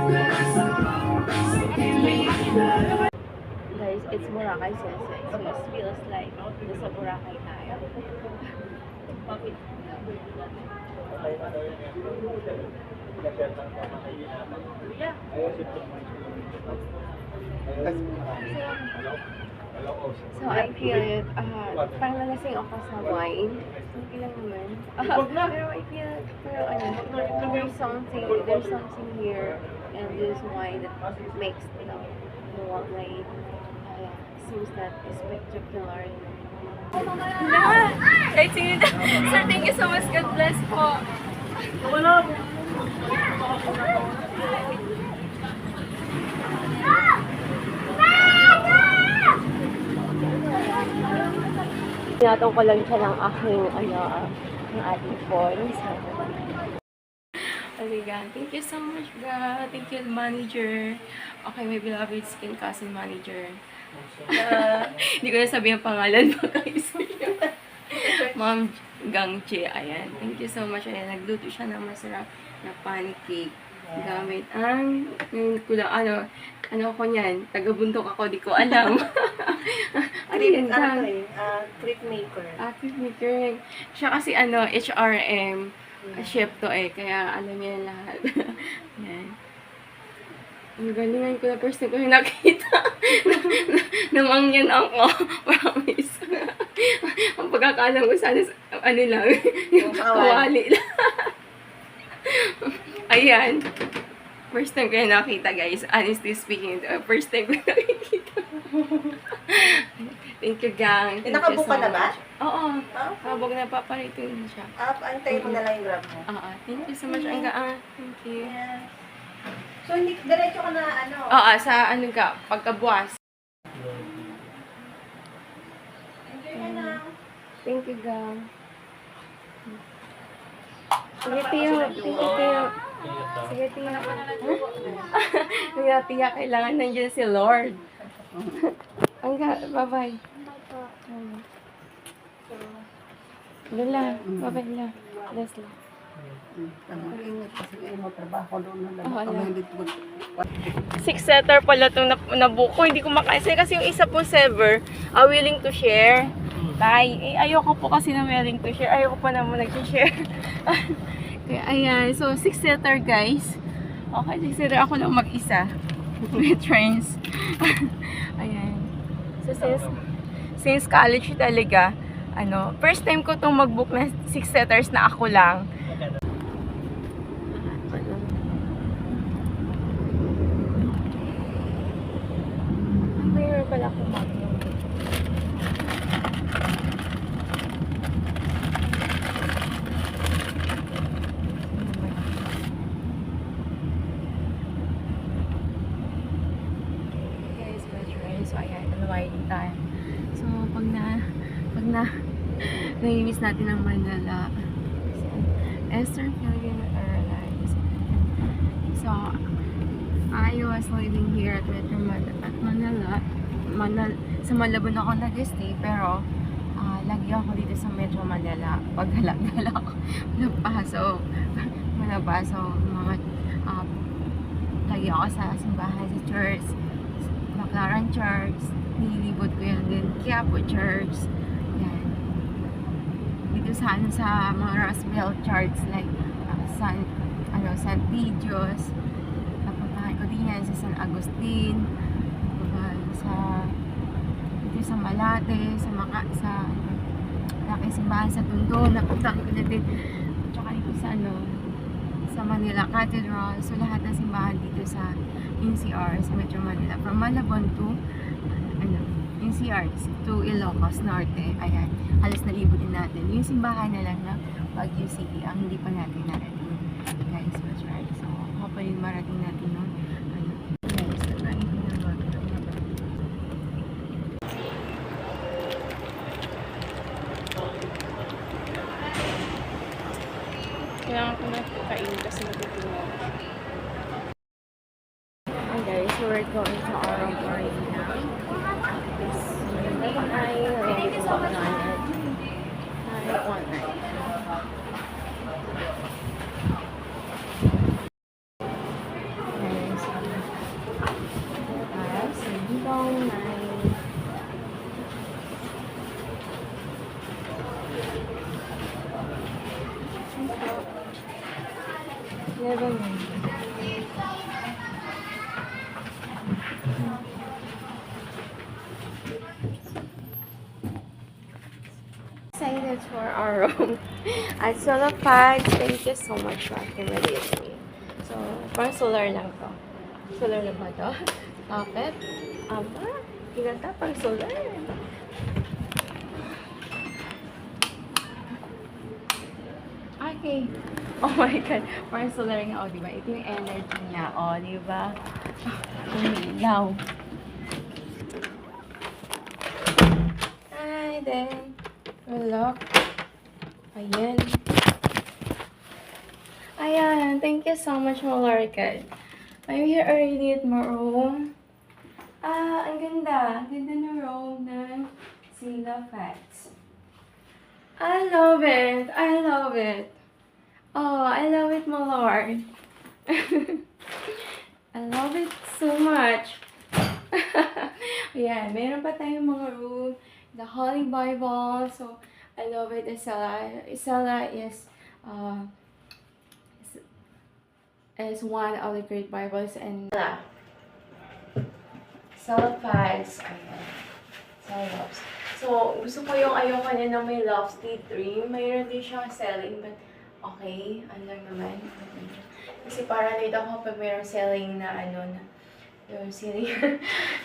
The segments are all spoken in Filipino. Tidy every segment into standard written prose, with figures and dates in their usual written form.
Guys, it's Boracay sunset, so it feels like nasa Boracay tayo. So I feel it, parang nalasing ako sa wine. Okay lang naman. Pero I feel, pero there's something here and this wine that makes, the wine, seems that spectacular. Kahit sino na. Sir, thank you so much. God bless po. Tinatong ko lang siya ng aking, ng ating phones. Aliga, thank you so much, God. Thank you, manager. Okay, my beloved skin cousin manager. Hindi ko na sabihin ang pangalan mo, guys. Ma'am Gangche, ayan. Thank you so much. Ayan, nagluto siya ng masarap na pancake. Gamit ang, ano ko niyan, taga-bundok ako, di ko alam. Ano yun? Clip maker. Clip maker. Siya kasi, HRM, chef to kaya alam niya lahat. Ayan. Ang galingan ko na first time ko yung nakita. Namangyan ako. Promise. Ang pagkakalam ko sana, lang, yung kawali lang. Ayan. First time ko yung nakita, guys. Honestly speaking, first time ko nakikita. Thank you, gang. Nakabook ka na ba? Oo. Kabog na paparito din siya. Antayin mo na lang yung grab mo. Thank you so much, Angga. Thank you. Yeah. So, hindi, diretso ka na, sa pagkabuwas. Enjoy ka na. Thank you, gang. Sige, Tiyo. Thank you, Tiyo. Sige, Tiyo. Sige, Tiyo. Kailangan nandiyan si Lord. Angga, bye-bye. Lola, bye-bye, Lola. Bless, Lola. Mag-ingat kasi kayo matrabaho doon na lang. 6-setter pala itong nabuko. Hindi ko makaisa kasi yung isa po server, willing to share. Ayoko po kasi na willing to share. Ayoko pa naman nag-share. Kaya ayan. So, 6-setter guys. Okay, 6-setter ako lang mag-isa. With trains. Ayan. So, since college talaga, first time ko itong mag-book na 6-setters na ako lang. Mayroon pala akong so ayan, unwinding tayo. So pag namimiss natin ang Manila, so, Eastern Philippine Airlines. So I was living here at Manila. Sa Malabon ako nag-stay, pero lagi ako dito sa Metro Manila. Pag halak-halak ako, malapasok, lagi ako sa simbahan, sa church, Baclaran Church, nililibot ko yan din, Quiapo Church, yan. Dito sa mga Roswell Church, like San Didios, napuntahan ko din yan sa San Agustin, dito sa Malate, sa laki simbahan sa Tondo, napuntahan ko na din, tsaka dito sa Manila Cathedral, so lahat ng simbahan dito sa NCR, sa Metro Manila, from Malabon to NCR to Ilocos Norte. Ayan, halos nalibutin natin yung simbahan na lang na Baguio City ang hindi pa natin narating, guys. That's right. So hopefully marating natin yung guys, kailangan ko na kainin kasi natutulog. Hi guys, so we're going to our party now. Hi, ready to walk on it. Hi, one night. Okay, so Excited for our room at Solar Pads. Thank you so much for accommodating me. So, parang solar lang to. Solar na ba to? Kapit? Aba, ganda pang solar. Okay. Oh my God. Parang solar nga, o, diba? Ito yung energy niya, o, diba? Umilaw. Hi, then. Look. Ayan. Ayan. Thank you so much, Malarican. I'm here already at my room. Ang ganda. Ang ganda ng room ng Sila Fats. I love it. I love it. Oh, I love it, my lord. I love it so much. Yeah, meron pa tayong mga room. The Holy Bible. So, I love it. Isala is one of the great Bibles. And Isala Fads. Ayan. Loves. So, gusto ko yung ayoko niya na may love state 3. Mayroon din siyang selling, but okay. Ano lang naman. Kasi paranoid ako pag mayroong selling na na yung selling,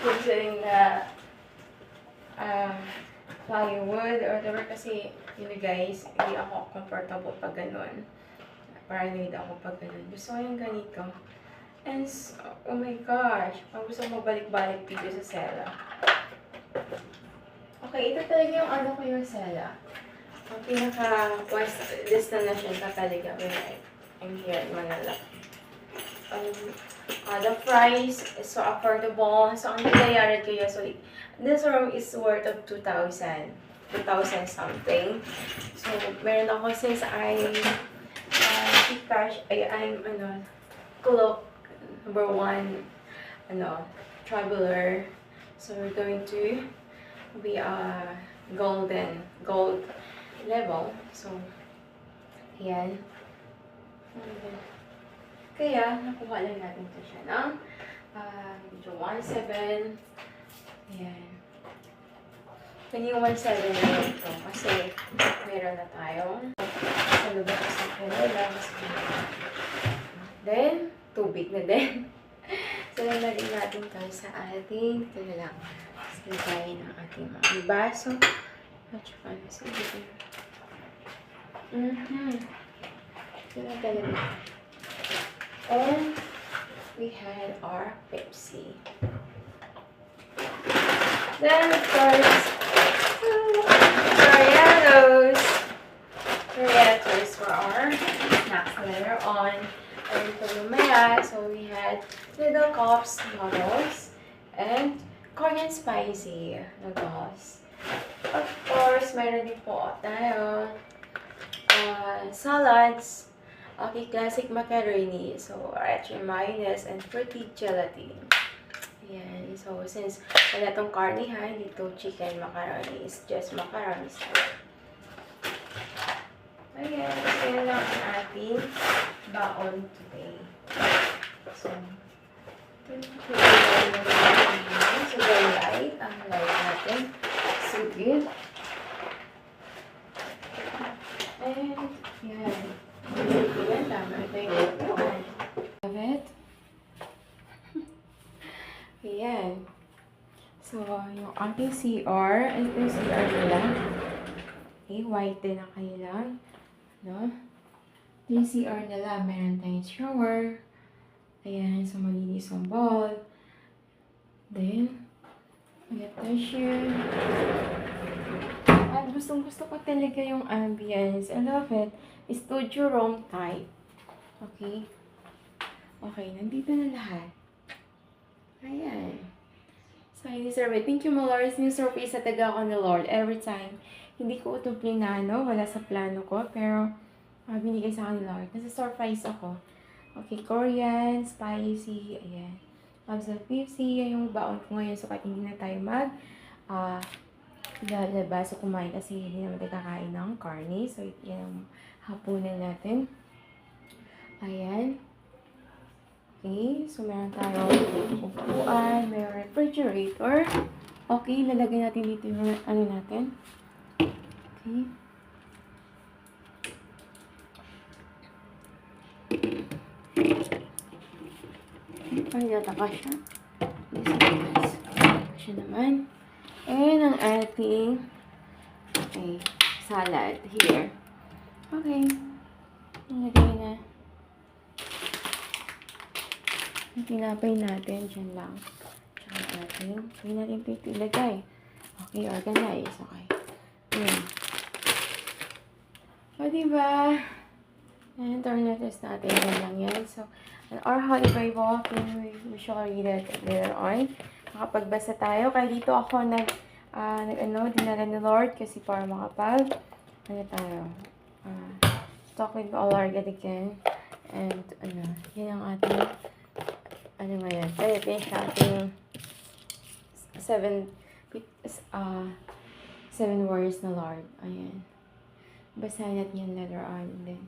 yung selling na plywood or whatever. Kasi, yun guys, hindi ako comfortable pag ganun. Paranoid ako pag ganun. Gusto ko yung ganito. And, oh my gosh, ang gusto ko mabalik-balik dito sa Sela. Okay, ito talaga yung ko yung Sela. Ang pinaka-west destination ka talaga when I'm here in Manila. The price is so affordable. So, ang nangyayari kaya, so, this room is worth of 2,000 something. So, meron ako since I'm club number 1, traveler. So, we're going to be gold level. So, ayan. Kaya, nakuha lang natin ito siya ng medyo 1.7. Ayan. Kanyang 1.7 na ito kasi meron na tayong sa lugar sa kanila. Then, tubig na din. So, lalagyan natin ito sa ating, ito na lang. Lagayin ang ating mga baso. At saka na sige. Ito na talaga. And we had our Pepsi. Then, of course, Doritos for our snacks later on. And for lumaya, so we had little cups noodles and Korean spicy noodles. Of course, mayroon din po tayo salads. Okay, classic macaroni. So, actually mayonnaise and fruity gelatin. Ayan. So, since wala itong karnihan, dito chicken macaroni is just macaroni style. Ayan. Ayan lang ang ating baon today. So, very light. Ang light natin. So good. And, yan. Yan, tama. Ito yung upuan. Love it. Ayan. So, yung ating CR. Ito yung CR nila. Okay, white din ang kanilang. No? Ito yung CR nila. Meron tayong shower. Ayan, so malinis ang ball. Then, get the shirt. At gustong-gusto ko talaga yung ambience. I love it. Studio room type. Okay? Okay, nandito na lahat. Ayan. So, I deserve it. Thank you, my Lord. Yung surprise sa taga ako ni Lord. Every time. Hindi ko ito plinano. Wala sa plano ko. Pero, binigay sa akin ni Lord. Nasa-surprise ako. Okay, Korean, spicy. Ayan. Loves of Pepsi. Yung baon ko ngayon. So, kahit hindi na tayo lalabas o kumain kasi hindi naman tayo kakain ng carne. So, yan ang hapunan natin. Ayan. Okay, so meron tayong upuan, may refrigerator. Okay, lalagay natin dito yung ano natin. Okay. Ay, nataka siya. Siya naman. And ang ating salad here. Okay. Nalagay na. Yung tinapay natin, dyan lang. Tsaka natin. Pwede natin ito ilagay. Okay, organize. Okay. O, diba? And tornadoes natin. Yan lang yan. So, our Holy Bible, we shall read it later on. Nakapagbasa tayo. Kaya dito ako dinala ni Lord kasi para makapag talk with our Lord again. And, yan ang ating ngayon. Kaya ito yung ating 7 words na Lord. Ayan. Basahin natin yan later on. And then,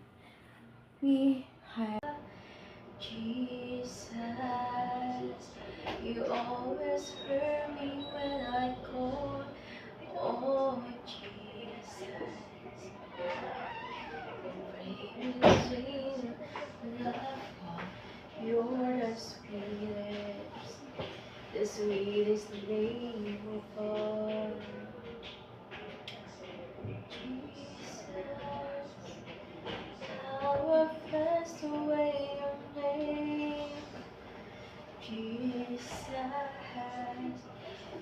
we have Jesus, you always hear me when I call. Oh, Jesus, praise love. You're the sweetest name of all. Jesus, how I passed away your name. Jesus,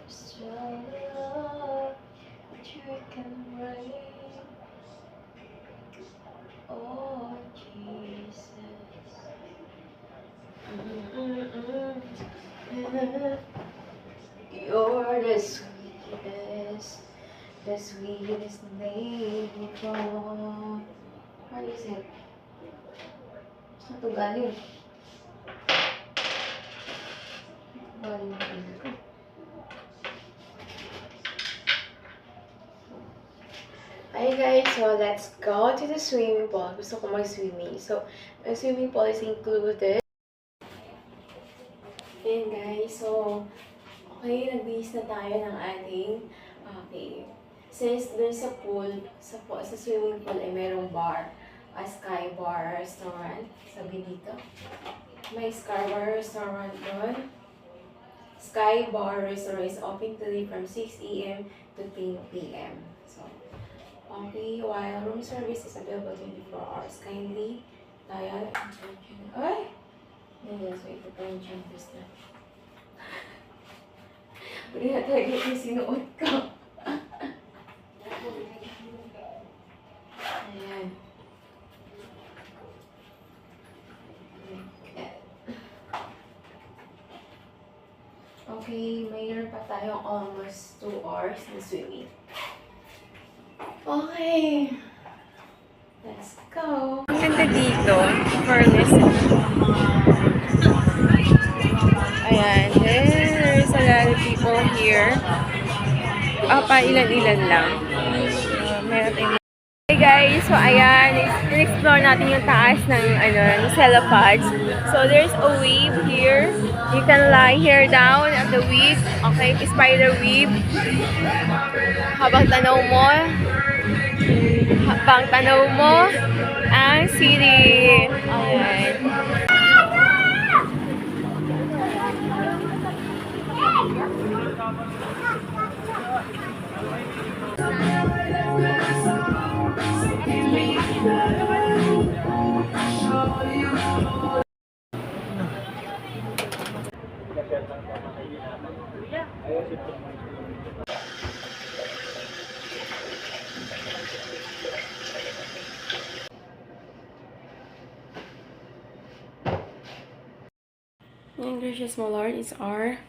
strong love that you can bring. Oh, Jesus. You're the sweetest name of all. How is it? Saan ito galing? Hi guys, so let's go to the swimming pool. Gusto ko mag-swimming. So, the swimming pool is included. Ayan guys, so okay, nagbihis na tayo ng ating since dun sa pool, sa swimming pool ay merong bar, Sky Bar Restaurant, sabi dito. May Sky Bar Restaurant doon. Sky Bar Restaurant is open today from 6 a.m. to 10 p.m. So, okay, while room service is available 24 hours. Kindly dial ay! Yes, wait, ito pa yung jumpers na. Hindi na talaga yung sinuot ko. Ayan. Okay, mayroon pa tayong almost 2 hours na swimming. Okay. Let's go. Ang ganda dito for listening. Ayan. There's a lot of people here. Ilan-ilan lang. Meron tayong... Hey guys, so ayan. In-explore natin yung taas ng Celopods. So there's a wave here. You can lie here down at the wave. Okay, spider wave. Habang tanaw mo ang city. Ayan. And gracious my Lord, is our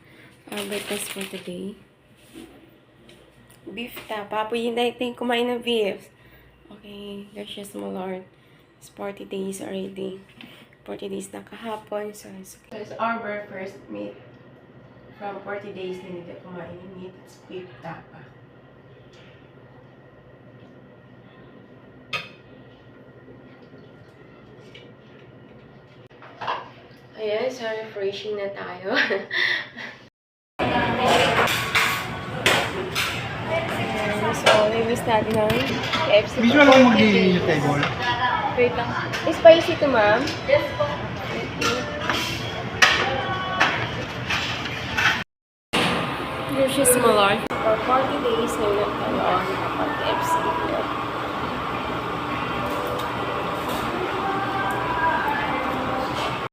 breakfast for today. Beef tapa. Pwede natin kumain ng beef. Okay, gracious my Lord. It's 40 days already. 40 days na kahapon. So it's our breakfast meat. From 40 days na hindi kumain ng meat. It's beef tapa. Ayan, so refreshing na tayo. Ayan, so, namiss natin ang KFC. Visual ako mag-table. Wait lang. Spicy to, ma'am? Yes po. Delicious Malart. For 40 days, ngayon tayo nakapag-KFC.